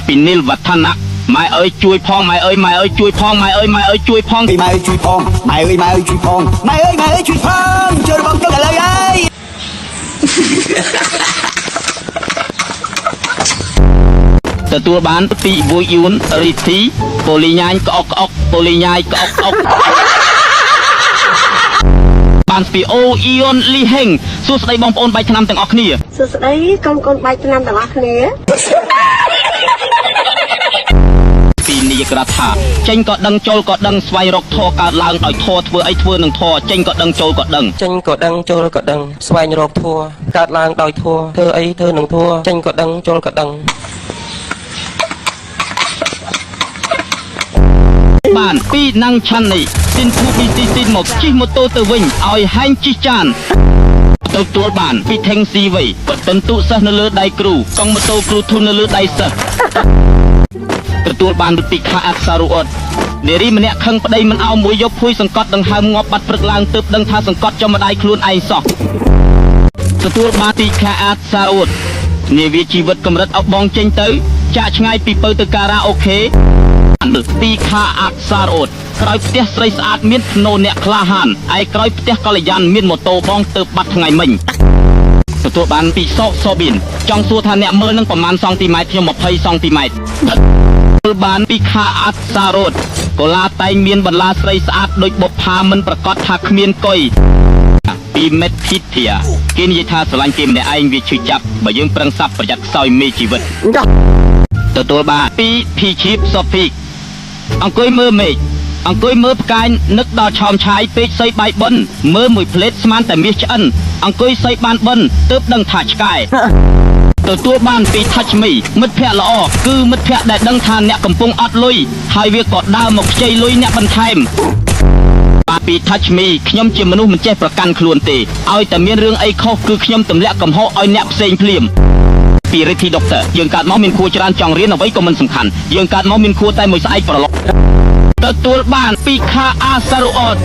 ពីនីលវឌ្ឍនៈម៉ែអើយជួយផងម៉ែអើយម៉ែអើយជួយផងម៉ែអើយម៉ែអើយជួយផងម៉ែអើយជួយផងម៉ែអើយម៉ែអើយជួយផងម៉ែអើយម៉ែអើយជួយផងជួយបងទៅឥឡូវហើយទទួលបានពីវួយយួនរីធីប៉ូលីញ៉ាញក្អុកក្អុកប៉ូលីញ៉ាយក្អុកក្អុកបានពីអូអ៊ីយុនលីហេងសួស្តីបងប្អូនបែកឆ្នាំទាំងអស់គ្នាសួស្តីកូនបែកឆ្នាំទាំងអស់គ្នាពីនាយករដ្ឋថាចេញក៏ដឹងចូលក៏ដឹងស្វែងរកធម៌កើតឡើងដោយធម៌ធ្វើអីធ្វើនឹងធម៌ចេញក៏ដឹងចូលក៏ដឹងចេញក៏ដឹងចូលក៏ដឹងស្វែងរកធម៌កើតឡើងដោយធម៌ធ្វើអីធ្វើនឹងធម៌ចេញក៏ដឹងចូលក៏ដឹងបានពីណាំងឆាន់នេះស៊ីនភូប៊ីស៊ីស៊ីនមកជិះម៉ូតូទៅវិញឲ្យហែងជិះចានទទួលបានពីថេងស៊ីវ័យបតុនទុសិស្សនៅលើដៃគ្រូកង់ម៉ូតូគ្រូធុននៅលើដៃសិស្សទទួលបានពីខាអសារ៉ូអត់នារីម្នាក់ខឹងប្តីមិនអោមួយយកភួយសង្កត់ដង្ហើមងាប់បាត់ព្រឹកឡើងទើបដឹងថាសង្កត់ចំម្ដាយខ្លួនឯងសោះទទួលបានពីខាអសារ៉ូអត់នាវាជីវិតកម្រិតអោបងចេញទៅចាក់ឆ្ងាយពីពៅទៅការ៉ាអូខេពីខាអសារ៉ូតក្រោយផ្ទះស្រីស្អាតមានភ្នោអ្នកក្លាហានឯក្រោយផ្ទះកល្យានមានម៉ូតូបងទៅបាត់ថ្ងៃមិញទទួលបានពីសោកសូប៊ីនចង់សួរថាអ្នកមើលនឹងប្រមាណសង់ទីម៉ែត្រខ្ញុំ20សង់ទីម៉ែត្រទទួលបានពីខាអសារ៉ូតកូឡាតែងមានបន្លាស្រីស្អាតដូចបុប្ផាមិនប្រកាសថាគ្មានកុយពីមេតភីធៀគេនិយាយថាស្រឡាញ់គេម្នាក់ឯងវាឈឺចាប់បើយើងប្រឹងសាប់ប្រយ័ត្នខ្សោយមេជីវិតទទួលបានពីភីឈីបសូហ្វីកអង្គុយមើលមេឃអង្គុយមើលផ្កាយនឹកដល់ឆោមឆាយពេកសៃបាយបិនមើលមួយផ្លេតស្មានតែមាសឆ្អិនអង្គុយសៃបានបិនទើបដឹងថាឆ្កែទទួលបានពី Touch Me មិត្តភ័ក្តិល្អគឺមិត្តភ័ក្តិដែលដឹងថាអ្នកកំពុងអត់លុយហើយវាក៏ដើរមកខ្ចីលុយអ្នកបន្ថែមបាទពី Touch Me ខ្ញុំជាមនុស្សមិនចេះប្រកាន់ខ្លួនទេឲ្យតែមានរឿងអីខុសគឺខ្ញុំទម្លាក់កំហុសឲ្យអ្នកផ្សេងភ្លាមពីរិទ្ធីដុកទ័រយើងកើតមកមានគួរច្រើនចង់រៀនអ្វីក៏មិនសំខាន់យើងកើតមកមានគួរតែមួយស្អែកប្រឡប់ទទួលបានពីខាអាសារ៉ូអត